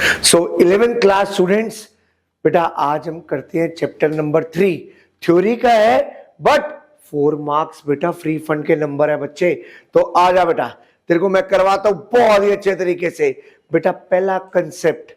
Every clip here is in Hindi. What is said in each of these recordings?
सो 11th क्लास स्टूडेंट्स, बेटा आज हम करते हैं चैप्टर नंबर 3। थ्योरी का है बट 4 मार्क्स बेटा फ्री फंड के नंबर है बच्चे। तो आ जा बेटा, तेरे को मैं करवाता हूं बहुत ही अच्छे तरीके से। बेटा पहला कंसेप्ट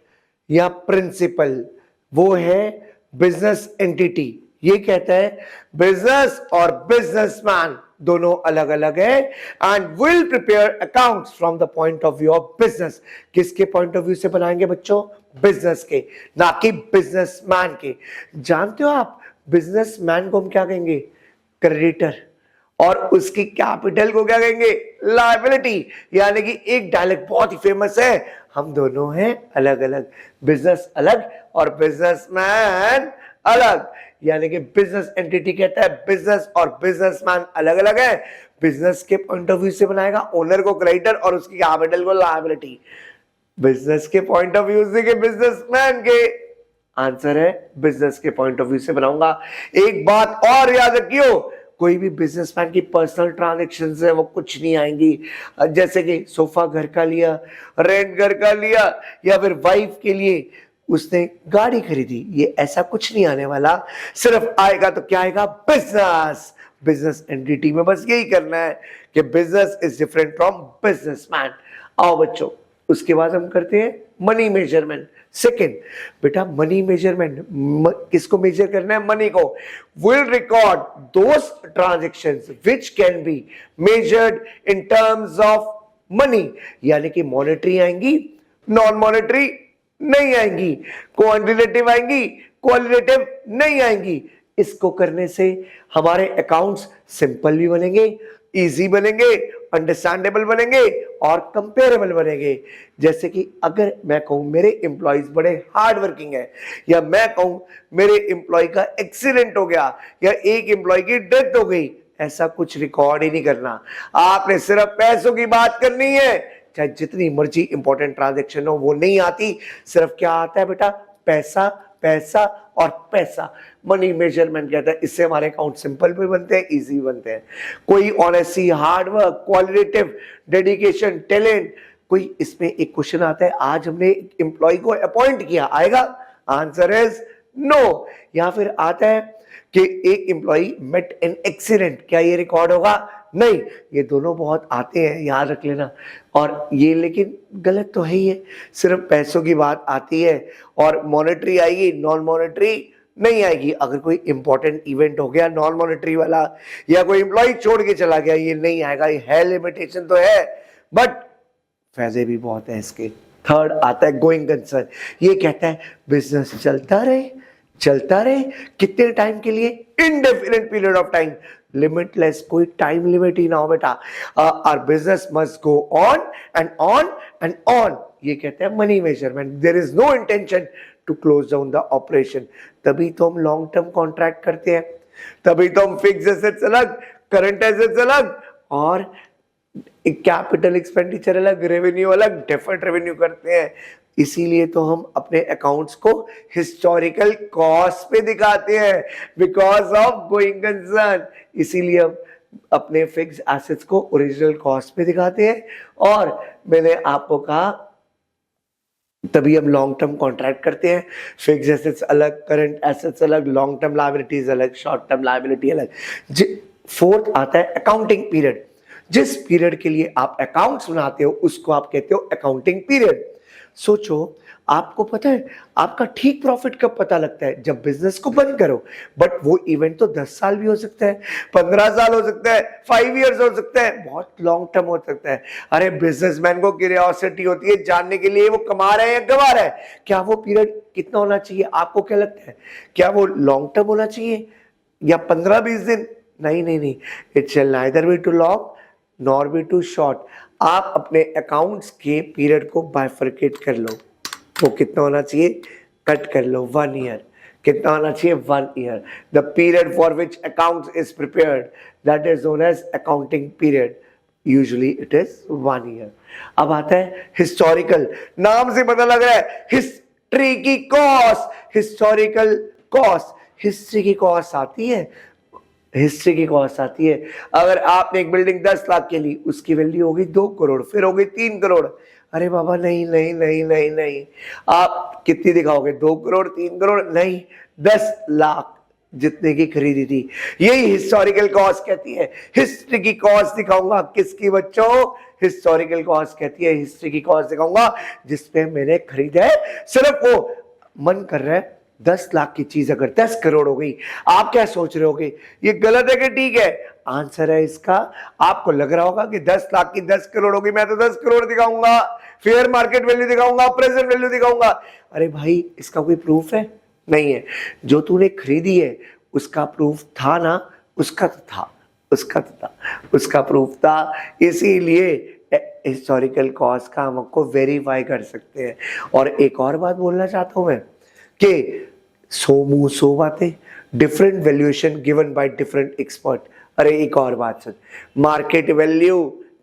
या प्रिंसिपल वो है बिजनेस एंटिटी। ये कहता है बिजनेस और बिजनेसमैन दोनों अलग अलग है and will prepare accounts from the point of view of business. किसके पॉइंट ऑफ व्यू से बनाएंगे बच्चों? बिजनेस के, ना कि बिजनेसमैन के। जानते हो आप बिजनेसमैन को हम क्या कहेंगे? क्रेडिटर। और उसकी कैपिटल को क्या कहेंगे? लायबिलिटी। यानी कि एक डायलॉग बहुत ही फेमस है, हम दोनों हैं अलग अलग, बिजनेस अलग और बिजनेसमैन अलग। यानी कि बिजनेस एंटिटी कहता है बिजनेस और बिजनेसमैन अलग अलग है। बिजनेस के पॉइंट ऑफ व्यू से बनाएगा ओनर को क्रेडिटर और उसकी कैपिटल को लायबिलिटी। बिजनेस के पॉइंट ऑफ व्यू से के बिजनेसमैन के आंसर है बिजनेस के पॉइंट ऑफ व्यू से बनाऊंगा। एक बात और याद रखियो, कोई भी बिजनेसमैन की पर्सनल ट्रांजैक्शंस है वो कुछ नहीं आएंगी। जैसे कि सोफा घर का लिया, रेंट घर का लिया, या फिर वाइफ के लिए उसने गाड़ी खरीदी, ये ऐसा कुछ नहीं आने वाला। सिर्फ आएगा तो क्या आएगा? बिजनेस। बिजनेस एंटिटी में बस यही करना है कि business is different from businessman. आओ बच्चों, उसके बाद हम करते हैं मनी मेजरमेंट। सेकेंड बेटा मनी मेजरमेंट, किसको मेजर करना है? मनी को। Will record those transactions which can be measured in terms of money. यानी कि मॉनेटरी आएंगी, नॉन मॉनेटरी नहीं आएंगी, क्वांटिटेटिव आएंगी, क्वालिटेटिव नहीं आएंगी। इसको करने से हमारे अकाउंट्स सिंपल भी बनेंगे, इजी बनेंगे, अंडरस्टैंडेबल बनेंगे और कंपेरेबल बनेंगे। जैसे कि अगर मैं कहूं मेरे एम्प्लॉइज बड़े हार्ड वर्किंग है, या मैं कहूं मेरे एम्प्लॉय का एक्सीडेंट हो गया, या एक एम्प्लॉय की डेथ हो गई, ऐसा कुछ रिकॉर्ड ही नहीं करना। आपने सिर्फ पैसों की बात करनी है। चाहे जितनी मर्जी इंपॉर्टेंट ट्रांजैक्शन हो वो नहीं आती, सिर्फ क्या आता है बेटा? पैसा, पैसा और पैसा। मनी मेजरमेंट कहता है इससे हमारे अकाउंट सिंपल भी बनते हैं, इजी बनते हैं। कोई honesty, hard work, qualitative, dedication, talent, कोई इसमें एक क्वेश्चन आता है आज हमने एम्प्लॉय को अपॉइंट किया, आएगा? Answer is no. या फिर आता है कि एक एम्प्लॉय मेट एन एक्सीडेंट, क्या ये रिकॉर्ड होगा? नहीं। ये दोनों बहुत आते हैं, याद रख लेना। और ये लेकिन गलत तो है ही है, सिर्फ पैसों की बात आती है और मॉनेटरी आएगी, नॉन मॉनेटरी नहीं आएगी। अगर कोई इंपॉर्टेंट इवेंट हो गया नॉन मॉनेटरी वाला, या कोई एम्प्लॉय छोड़ के चला गया, ये नहीं आएगा। ये है, लिमिटेशन तो है बट फायदे भी बहुत है इसके। थर्ड आता है गोइंग कंसर्न। ये कहता है बिजनेस चलता रहे, चलता रहे। कितने टाइम के लिए? Indefinite period of time, limitless, कोई टाइम लिमिट ही ना हो बेटा। Our business must go on and on and on. ये कहते हैं money measurement. There is no intention to close down the operation. तभी तो हम लॉन्ग टर्म कॉन्ट्रैक्ट करते हैं, तभी तो हम फिक्स एसेट्स अलग, करंट एसेट्स अलग और कैपिटल एक्सपेंडिचर अलग, रेवेन्यू अलग, डेफर्ड रेवेन्यू करते हैं। इसीलिए तो हम अपने अकाउंट्स को हिस्टोरिकल कॉस्ट पे दिखाते हैं, बिकॉज ऑफ गोइंग कंसर्न। इसीलिए हम अपने फिक्स एसेट्स को ओरिजिनल कॉस्ट पे दिखाते हैं। और मैंने आपको कहा तभी हम लॉन्ग टर्म कॉन्ट्रैक्ट करते हैं। फिक्स एसेट्स अलग, करंट एसेट्स अलग, लॉन्ग टर्म लायबिलिटीज अलग, शॉर्ट टर्म लायबिलिटी अलग। फोर्थ आता है अकाउंटिंग पीरियड। जिस पीरियड के लिए आप अकाउंट्स बनाते हो उसको आप कहते हो अकाउंटिंग पीरियड। सोचो, आपको पता है आपका ठीक प्रॉफिट कब पता लगता है? जब बिजनेस को बंद करो। बट वो इवेंट तो 10 साल भी हो सकता है, 15 साल हो सकता है, 5 इयर्स हो सकता है, बहुत लॉन्ग टर्म हो सकता है। अरे बिजनेसमैन को क्यूरियोसिटी होती है जानने के लिए वो कमा रहा है या गवा रहा है। क्या वो पीरियड कितना होना चाहिए? आपको क्या लगता है? क्या वो लॉन्ग टर्म होना चाहिए या 15-20 दिन? नहीं नहीं नहीं, it shall neither be too long nor be too short. आप अपने अकाउंट्स के पीरियड को बाइफरकेट कर लो। वो कितना होना चाहिए? कट कर लो, 1 ईयर। कितना होना चाहिए? 1 year. The period for which accounts is prepared, that is known as accounting period. Usually it is 1 year. अब आता है हिस्टोरिकल। नाम से पता लग रहा है हिस्ट्री की कॉस्ट, हिस्टोरिकल कॉस्ट। हिस्ट्री की कॉस्ट आती है, हिस्ट्री की कॉस्ट आती है। अगर आपने एक बिल्डिंग 10 लाख के ली, उसकी वैल्यू होगी 2 करोड़, फिर होगी 3 करोड़। अरे बाबा नहीं नहीं नहीं नहीं नहीं, आप कितनी दिखाओगे, 2 करोड़ 3 करोड़, नहीं 10 लाख जितने की खरीदी थी। यही हिस्टोरिकल कॉस्ट कहती है। हिस्ट्री की कॉस्ट दिखाऊंगा किसकी बच्चों, हिस्टोरिकल कॉस्ट कहती है, हिस्ट्री की कॉस्ट दिखाऊंगा जिसपे मैंने खरीदा है। सिर्फ वो मन कर रहा है 10 लाख की चीज अगर 10 करोड़ हो गई, आप क्या सोच रहे होगे, ये गलत है कि ठीक है? आंसर है इसका, आपको लग रहा होगा कि 10 लाख की 10 करोड़ होगी, मैं तो 10 करोड़ दिखाऊंगा, फेयर मार्केट वैल्यू दिखाऊंगा, प्रेजेंट वैल्यू दिखाऊंगा। अरे भाई इसका कोई प्रूफ है? नहीं है। जो तूने खरीदी है उसका प्रूफ था ना, उसका तो था, उसका तो था, उसका प्रूफ था। इसीलिए हिस्टोरिकल कॉस्ट का हम आपको वेरीफाई कर सकते हैं। और एक और बात बोलना चाहता हूं मैं कि 100 मुंह 100 बातें, different valuation given by different expert. अरे एक और बात सुन, मार्केट वैल्यू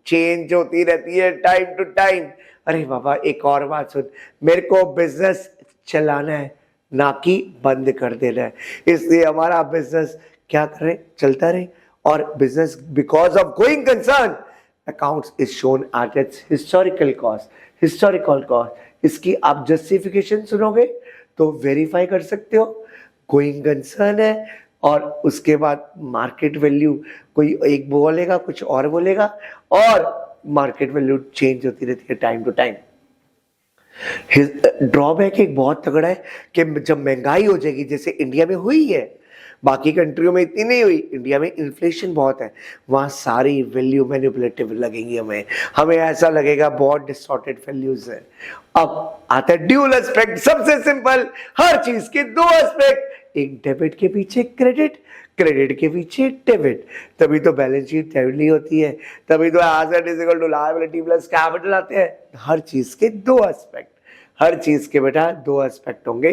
चेंज होती रहती है टाइम टू टाइम। अरे बाबा एक और बात सुन, मेरे को बिजनेस चलाना है ना कि बंद कर देना है, इसलिए हमारा बिजनेस क्या करे, चलता रहे। और business because of going concern accounts is shown at its historical cost. Historical cost, इसकी आप जस्टिफिकेशन सुनोगे तो वेरीफाई कर सकते हो। गोइंग कंसर्न है और उसके बाद मार्केट वैल्यू, कोई एक बोलेगा कुछ और बोलेगा, और मार्केट वैल्यू चेंज होती रहती है टाइम टू टाइम। ड्रॉबैक एक बहुत तगड़ा है कि जब महंगाई हो जाएगी, जैसे इंडिया में हुई है, बाकी कंट्रियों में इतनी नहीं हुई, इंडिया में इन्फ्लेशन बहुत है, वहां सारी वैल्यू मैनिपुलेटिव लगेंगी हमें ऐसा लगेगा बहुत डिस्टॉर्टेड वैल्यूज है। अब आता है ड्यूल एस्पेक्ट, सबसे सिंपल, हर चीज के 2 एस्पेक्ट, एक डेबिट के पीछे क्रेडिट, क्रेडिट के पीछे डेबिट, तभी तो बैलेंस शीट टैली होती है, तभी तो asset is equal to liability plus capital आते हैं। हर चीज के 2 एस्पेक्ट, हर चीज के बेटा 2 एस्पेक्ट होंगे,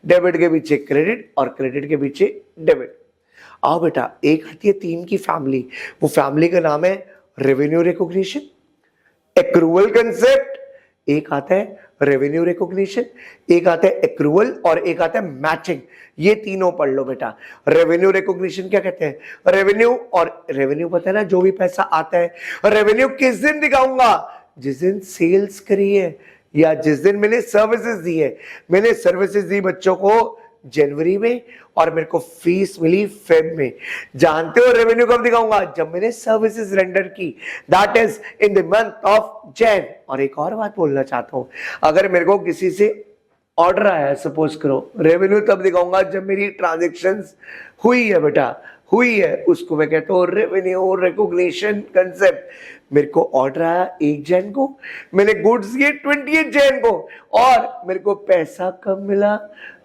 डेबिट के पीछे क्रेडिट और क्रेडिट के पीछे डेबिट। आओ बेटा, एक आती है 3 की फैमिली, वो फैमिली का नाम है रेवेन्यू रिकॉग्निशन, एक्रूवल कंसेप्ट, एक आता है रेवेन्यू रिकॉग्निशन, एक आता है एक्रूवल और एक आता है मैचिंग। ये तीनों पढ़ लो बेटा। रेवेन्यू रिकॉग्निशन क्या कहते हैं, रेवेन्यू, और रेवेन्यू पता है ना, जो भी पैसा आता है, रेवेन्यू किस दिन दिखाऊंगा, जिस दिन सेल्स करी है या जिस दिन मैंने सर्विसेज दी है। मैंने सर्विसेज दी बच्चों को जनवरी में और मेरे को फीस मिली फेब में। जानते हो रेवेन्यू कब दिखाऊंगा, जब मैंने सर्विसेज रेंडर की, that is in the month of Jain. और एक और बात बोलना चाहता हूं, अगर मेरे को किसी से ऑर्डर आया है, सपोज करो, रेवेन्यू तब दिखाऊंगा जब मेरी ट्रांजेक्शन्स हुई है बेटा, हुई है, उसको मैं कहता हूँ रेवेन्यू रिकॉग्निशन कंसेप्ट। मेरे को ऑर्डर आया 1 जैन को, मैंने गुड्स किए 28 जैन को, और मेरे को पैसा कब मिला,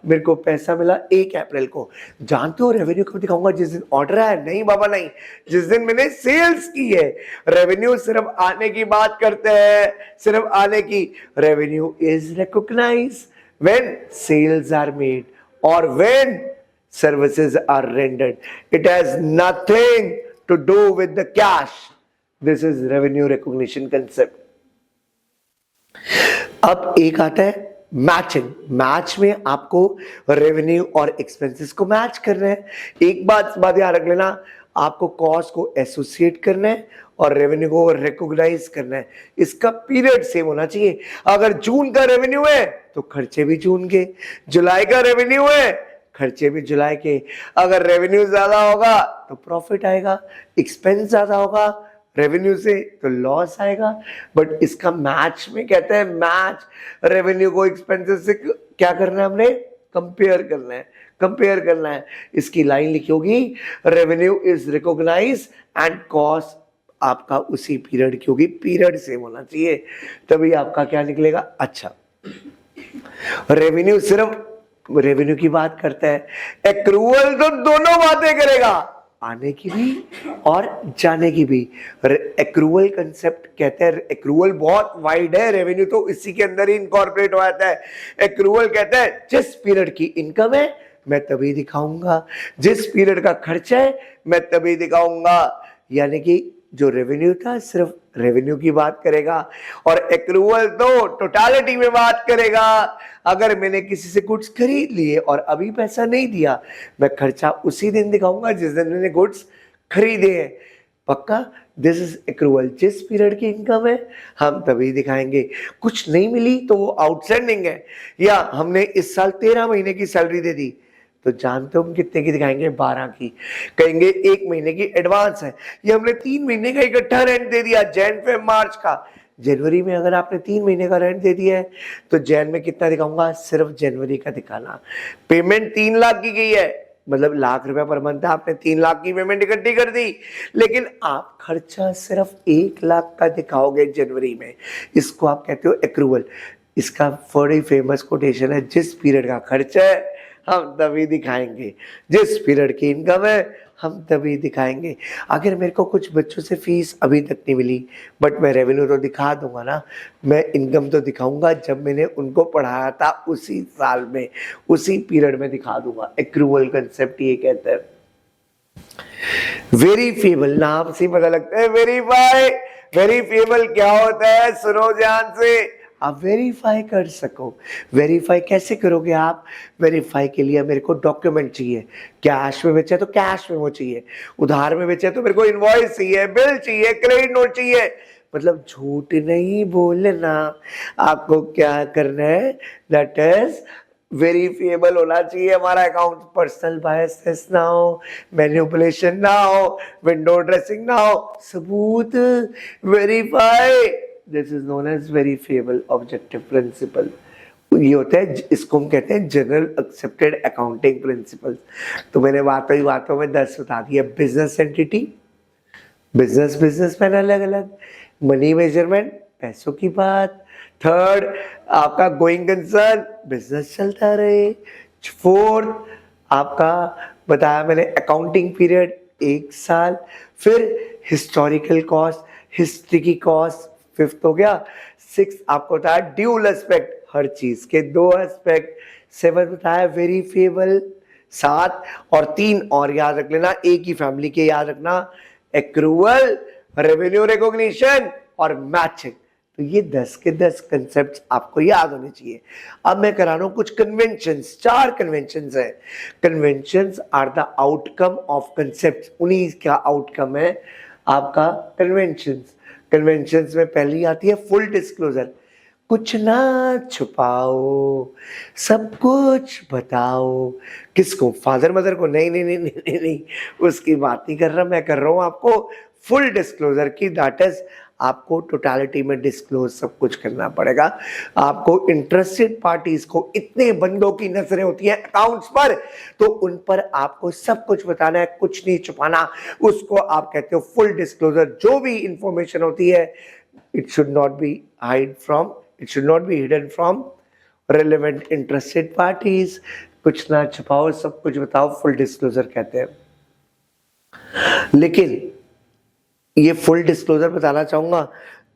मेरे को पैसा मिला 1 अप्रैल को। जानते हो रेवेन्यू कब दिखाऊंगा, जिस दिन ऑर्डर आया? नहीं बाबा नहीं, जिस दिन मैंने सेल्स की है। रेवेन्यू सिर्फ आने की बात करते हैं, सिर्फ आने की। Revenue is recognized when sales are made और when services are rendered. It has nothing to do with the cash. This is revenue recognition concept. अब एक आता है मैचिंग। मैच में आपको रेवेन्यू और एक्सपेंसेस को मैच करना है। एक बात याद रख लेना, आपको कॉस्ट को एसोसिएट करना है और रेवेन्यू को रिकॉग्नाइज करना है। इसका पीरियड सेम होना चाहिए। अगर जून का रेवेन्यू है तो खर्चे भी जून के, जुलाई का रेवेन्यू है खर्चे भी जुलाई के। अगर रेवेन्यू ज्यादा होगा तो प्रॉफिट आएगा, एक्सपेंस ज्यादा होगा रेवेन्यू से तो लॉस आएगा। बट इसका मैच में कहते हैं, मैच रेवेन्यू को एक्सपेंसेस से क्या करना है, हमने कंपेयर करना है, कंपेयर करना है। इसकी लाइन लिखी होगी, revenue is recognize and cost आपका उसी पीरियड की होगी, पीरियड सेम होना चाहिए, तभी आपका क्या निकलेगा। अच्छा, रेवेन्यू सिर्फ रेवेन्यू की बात करता है, एक्रूवल तो दोनों बातें करेगा, आने की भी और जाने की भी। एक्रूवल कंसेप्ट कहते हैं, एक्रूवल बहुत वाइड है, रेवेन्यू तो इसी के अंदर ही इनकॉर्पोरेट हो जाता है। एक्रूवल कहता है जिस पीरियड की इनकम है मैं तभी दिखाऊंगा, जिस पीरियड का खर्चा है मैं तभी दिखाऊंगा। यानी कि जो रेवेन्यू था सिर्फ रेवेन्यू की बात करेगा और एक्रूवल तो टोटालिटी में बात करेगा। अगर मैंने किसी से गुड्स खरीद लिए और अभी पैसा नहीं दिया, मैं खर्चा उसी दिन दिखाऊंगा जिस दिन मैंने गुड्स खरीदे हैं। पक्का? This is accrual. जिस पीरियड की इनकम है हम तभी दिखाएंगे। कुछ नहीं मिली तो वो आउटस्टैंडिंग है, या हमने इस साल 13 महीने की सैलरी दे दी, तो जानते हो हम कितने की दिखाएंगे? 12 की। कहेंगे 1 महीने की एडवांस है, ये हमने 3 महीने का इकट्ठा रेंट दे दिया, जैन फेब मार्च का। जनवरी में अगर आपने 3 महीने का रेंट दे दिया है तो जैन में कितना दिखाऊंगा? सिर्फ जनवरी का दिखाना। पेमेंट 3 लाख की गई है, मतलब लाख रुपया पर मंथ है, आपने 3 लाख की पेमेंट इकट्ठी कर दी, लेकिन आप खर्चा सिर्फ 1 लाख का दिखाओगे जनवरी में। इसको आप कहते हो एक्रूवल। इसका बड़ी फेमस कोटेशन है, जिस पीरियड का खर्चा है हम तभी दिखाएंगे, जिस पीरियड की इनकम है हम तभी दिखाएंगे। अगर मेरे को कुछ बच्चों से फीस अभी तक नहीं मिली, बट मैं रेवेन्यू तो दिखा दूंगा ना, मैं इनकम तो दिखाऊंगा जब मैंने उनको पढ़ाया था उसी साल में, उसी पीरियड में दिखा दूंगा। एक्रूवल कंसेप्ट ये कहते हैं। वेरीफेबल, नाम से पता लगता है वेरीफाई। वेरीफेबल क्या होता है? सुनो ध्यान से, आप वेरीफाई कर सको। वेरीफाई कैसे करोगे आप? वेरीफाई के लिए मेरे को डॉक्यूमेंट चाहिए। कैश में बेचे तो कैश में वो चाहिए, उधार में बेचे तो मेरे को इनवॉइस चाहिए, बिल चाहिए, क्रेडिट नोट चाहिए। मतलब झूठ नहीं बोलना। आपको क्या करना है? दैट इज वेरीफेबल होना चाहिए हमारा अकाउंट। पर्सनल बायसेस ना हो, मैनिपुलेशन ना हो, विंडो ड्रेसिंग ना हो, सबूत। Verify, this is known as verifiable objective principle. ये होता है, इसको हम कहते हैं जनरल एक्सेप्टेड अकाउंटिंग प्रिंसिपल्स। तो मैंने बातों ही बातों में 10 बता दिया। बिजनेस एंटिटी, बिजनेसमैन अलग अलग। मनी मेजरमेंट, पैसों की बात। थर्ड, आपका गोइंग कंसर्न, बिजनेस चलता रहे। फोर्थ, आपका बताया मैंने अकाउंटिंग पीरियड 1 साल। फिर हिस्टोरिकल कॉस्ट, हिस्ट्री की कॉस्ट, फिफ्थ हो गया। सिक्स आपको बताया ड्यूल एस्पेक्ट, हर चीज के 2 एस्पेक्ट। सेवन बताया वेरीफेबल, 7 और 3 और याद रख लेना, एक ही फैमिली के याद रखना, एक्रूवल, रेवेन्यू रिकॉग्निशन और मैचिंग। तो ये 10 के 10 कंसेप्ट आपको याद होने चाहिए। अब मैं करा रहा हूं कुछ कन्वेंशंस, 4 कन्वेंशंस है। Conventions are the outcome of concept, उन्हीं का आउटकम है आपका कन्वेंशंस। कन्वेंशंस में पहली आती है फुल डिस्क्लोजर। कुछ ना छुपाओ, सब कुछ बताओ। किसको? फादर मदर को? नहीं नहीं नहीं नहीं नहीं, नहीं। उसकी बात नहीं कर रहा, मैं कर रहा हूं आपको फुल डिस्क्लोजर की। दैट इज आपको टोटलिटी में डिस्क्लोज सब कुछ करना पड़ेगा। आपको इंटरेस्टेड पार्टीज को, इतने बंदों की नजरें होती हैं अकाउंट्स पर, तो उन पर आपको सब कुछ बताना है, कुछ नहीं छुपाना। उसको आप कहते हो फुल डिस्क्लोजर। जो भी इंफॉर्मेशन होती है, it should not be hidden from relevant interested parties. कुछ ना छुपाओ, सब कुछ बताओ, फुल डिस्क्लोजर कहते हैं। लेकिन ये फुल डिस्क्लोजर बताना चाहूंगा,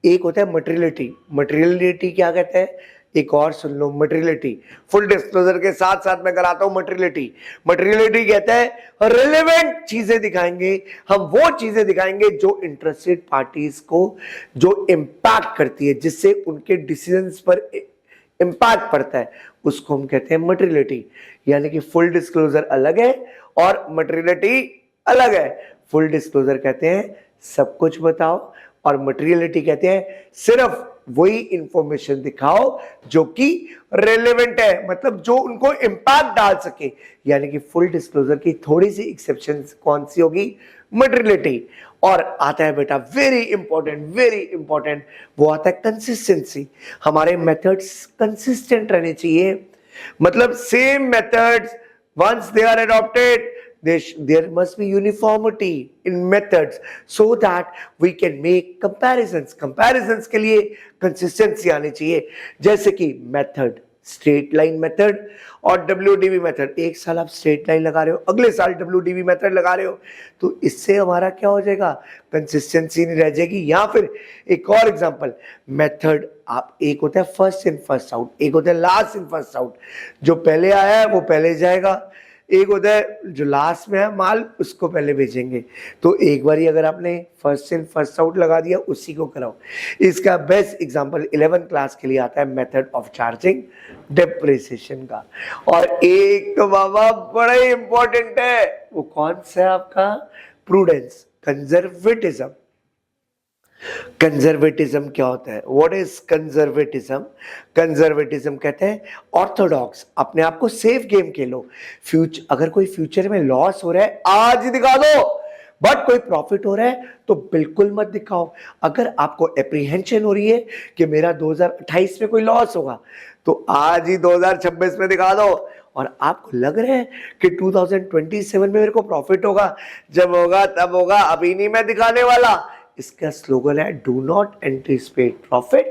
एक होता है मटेरियलिटी। मटेरियलिटी क्या कहते हैं? एक और सुन लो, मटेरियलिटी। फुल डिस्क्लोजर के साथ साथ मैं कराता हूं मटेरियलिटी। मटेरियलिटी कहता है रिलेवेंट चीजें दिखाएंगे, हम वो चीजें दिखाएंगे जो इंटरेस्टेड पार्टीज को जो इंपैक्ट करती है, जिससे उनके डिसीजंस पर इंपैक्ट पड़ता है, उसको हम कहते हैं मटेरियलिटी। यानी कि फुल डिस्क्लोजर अलग है और मटेरियलिटी अलग है। फुल डिस्क्लोजर कहते हैं सब कुछ बताओ, और मटेरियलिटी कहते हैं सिर्फ वही इंफॉर्मेशन दिखाओ जो कि रेलेवेंट है, मतलब जो उनको इंपैक्ट डाल सके। यानी कि फुल डिस्क्लोजर की थोड़ी सी एक्सेप्शन कौन सी होगी? मटेरियलिटी। और आता है बेटा वेरी इंपॉर्टेंट, वो आता है कंसिस्टेंसी। हमारे मेथड्स कंसिस्टेंट रहने चाहिए, मतलब same methods once they are adopted, there must be uniformity in methods so that we can make comparisons के लिए consistency आनी चाहिए। जैसे कि मेथड, स्ट्रेट लाइन मेथड और WDV मेथड। एक साल आप स्ट्रेट लाइन लगा रहे हो, अगले साल WDV मेथड लगा रहे हो, तो इससे हमारा क्या हो जाएगा? कंसिस्टेंसी नहीं रह जाएगी। या फिर एक और एग्जांपल, मेथड आप, एक होता है फर्स्ट इन फर्स्ट आउट, एक होता है लास्ट इन फर्स्ट आउट। जो पहले आया है वो पहले जाएगा, एक होता है जो लास्ट में है माल, उसको पहले बेचेंगे। तो एक बार अगर आपने फर्स्ट इन फर्स्ट आउट लगा दिया, उसी को कराओ। इसका बेस्ट एग्जांपल 11th क्लास के लिए आता है मेथड ऑफ चार्जिंग डेप्रिसिएशन का। और एक तो बाबा बड़ा ही इंपॉर्टेंट है, वो कौन सा है आपका? Prudence, conservatism. कंजर्वेटिज्म क्या होता है? What is conservatism? कंजर्वेटिज्म कहते हैं ऑर्थोडॉक्स, अपने आप को सेफ गेम खेलो। अगर कोई फ्यूचर में लॉस हो रहा है आज ही दिखा दो, बट कोई प्रॉफिट हो रहा है तो बिल्कुल मत दिखाओ। अगर आपको एप्रीहेंशन हो रही है कि मेरा 2028 में कोई लॉस होगा तो आज ही 2026 में दिखा दो। और आपको लग रहा है कि 2027 में मेरे को प्रॉफिट होगा, जब होगा तब होगा, अभी नहीं मैं दिखाने वाला। इसका स्लोगन है do not anticipate profit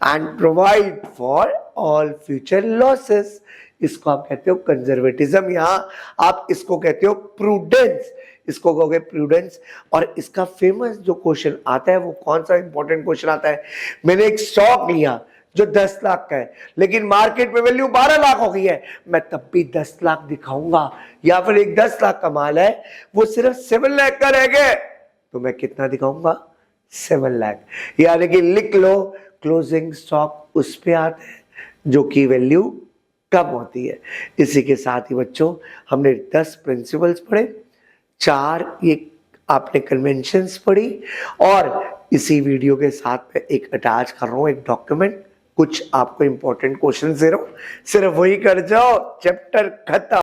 and provide for all future losses. इसको आप कहते हो कंजर्वेटिज्म, यहां आप इसको कहते हो प्रूडेंस, इसको कहोगे प्रूडेंस। और इसका फेमस जो क्वेश्चन आता है वो कौन सा इंपॉर्टेंट क्वेश्चन आता है? मैंने एक स्टॉक लिया जो 10 लाख का है, लेकिन मार्केट में वैल्यू 12 लाख हो गई है, मैं तब भी 10 लाख दिखाऊंगा। या फिर एक 10 लाख का माल है वो सिर्फ 7 लाख का रह गया, तो मैं कितना दिखाऊंगा? 7 लाख। यानी कि लिख लो, क्लोजिंग स्टॉक उस पे आता है जो की वैल्यू कम होती है। इसी के साथ ही बच्चों हमने 10 प्रिंसिपल्स पढ़े, 4 ये आपने कन्वेंशंस पढ़ी, और इसी वीडियो के साथ में एक अटैच कर रहा हूं एक डॉक्यूमेंट, कुछ आपको इंपॉर्टेंट क्वेश्चन दे रहा हूं, सिर्फ वही कर जाओ, चैप्टर खत्म।